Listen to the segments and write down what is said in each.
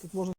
Тут можно...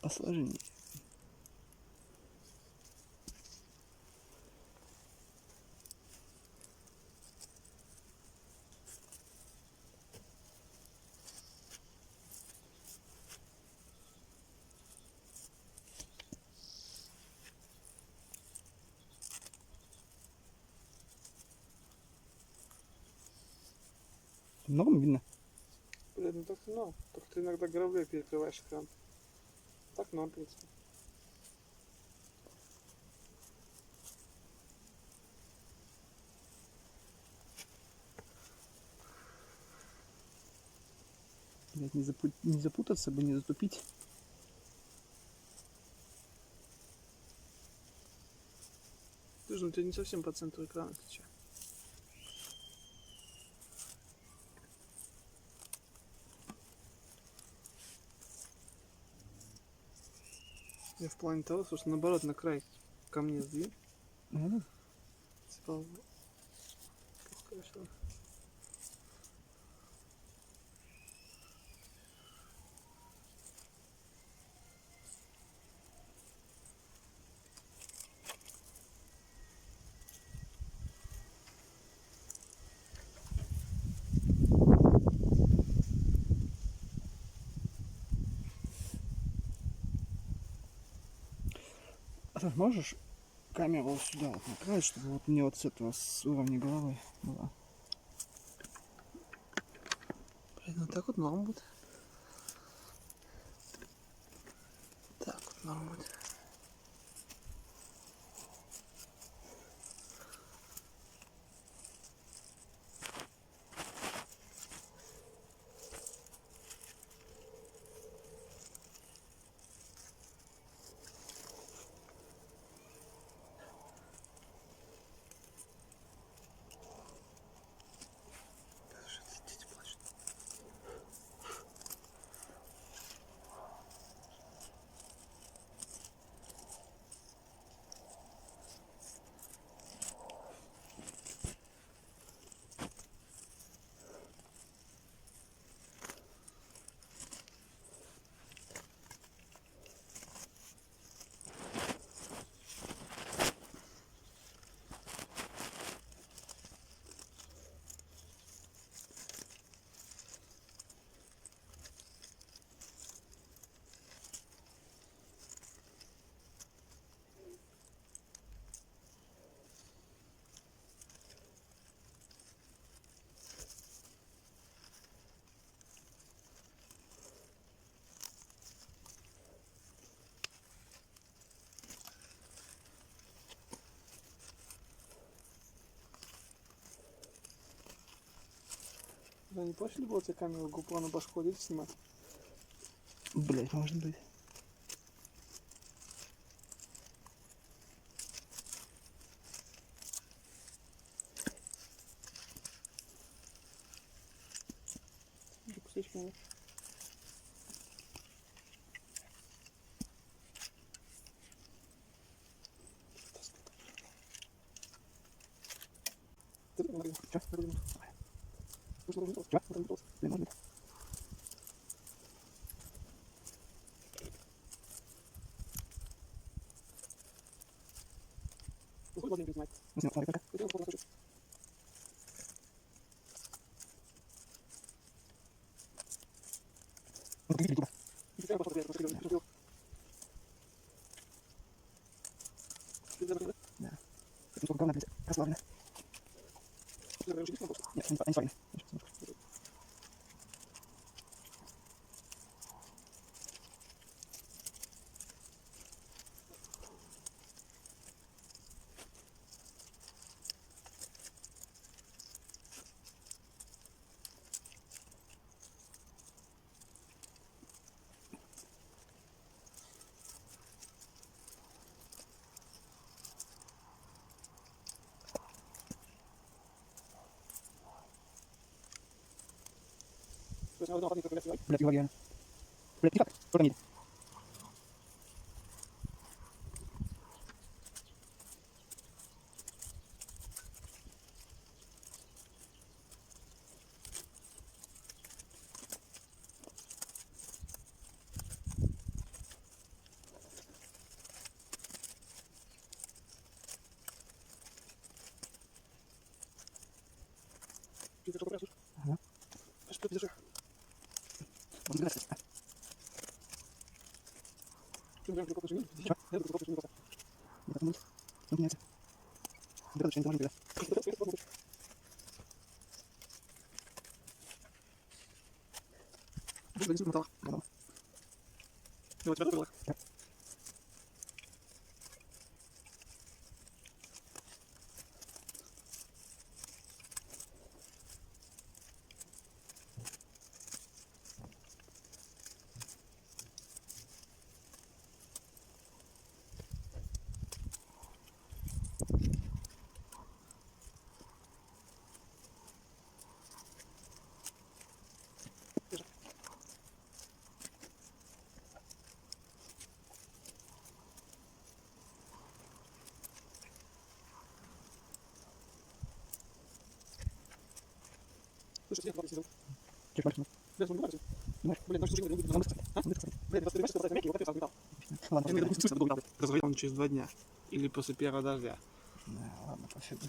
Посложнее. Норм видно? Блин, ну так ну, только ты иногда гравлей перекрываешь экран. Так норм, в принципе. Блять, не запутаться бы, не затупить. Слушай, ну ты не совсем по центру экрана, ты че? Я в плане того, что наоборот на край ко мне сдвинь. Ну, Типа, конечно. а ты можешь камеру вот сюда вот направить, чтобы вот мне вот с этого, с уровня головы была? Блин, ну так вот норм будет. Так вот норм будет. Дети плачут. Да не проще ли было тебе камеру GoPro на башку одеть и снимать? Блять, может быть. Или кусочек надо? Ты не надо. Чё? Вроде бы. Слушай, вроде бы. Чё? Вроде бы. Блин, может быть. Ну, сколько должен снимать? Ну, смотри, как. Хотел фото хочу. Ну, иди, туда. Я просто хотел. Ты забыл, да? Да. Это сколько говна, блядь, расслаблено. Ты забыл, что просто. Нет, они сварены. Я щас посмотрю. То есть надо одного как Блядь, его реально. Блядь, ты как? Кто там едет? Ты что просишь? Ага. А что ты держишь? Вот, блядь, кстати. Ты не знаешь, что ты Чё? Я только не Я так думаю. Ну, меняется. Да, точно, не должен быть, Буду несу металл. да. Да. Ну, у тебя тоже было? Да. Слушай, я туда съездил. Чек мальчик. Блядь, он говорит. Знаешь? Блядь, наш слушай, Он быстро. а? Он быстро. Блядь, ты понимаешь, что это мягкий, вот это металл. Ладно, Я не пофиг. допустил, что разгорел он через 2 дня. Или после первого дождя. Да, ладно, пофиг.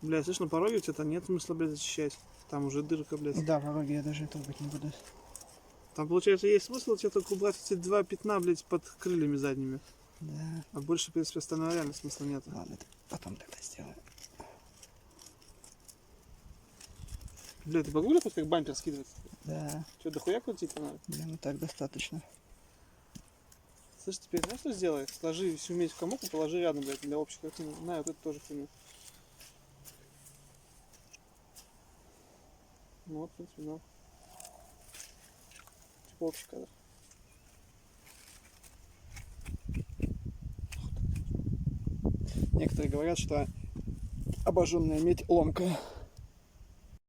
Блядь, слышь, на пороге у тебя-то нет смысла, блядь, зачищать. Там уже дырка, блядь. Да, пороги я даже трогать не буду. Там, получается, есть смысл у тебя только убрать эти 2 пятна, блядь, под крыльями задними. Да. А больше, в принципе, остального реально смысла нет. Ладно, это потом тогда сделаю. Блядь, ты погугли хоть как бампер скидывать? Да, Что, дохуя крутить надо? ну так достаточно. Слышь, теперь знаешь, что сделай? Сложи всю медь в комок и положи рядом, блядь, для общей картины. На, вот это тоже хуйня. Ну вот, в принципе, да. Типа общий кадр. Некоторые говорят, что обожженная медь ломкая.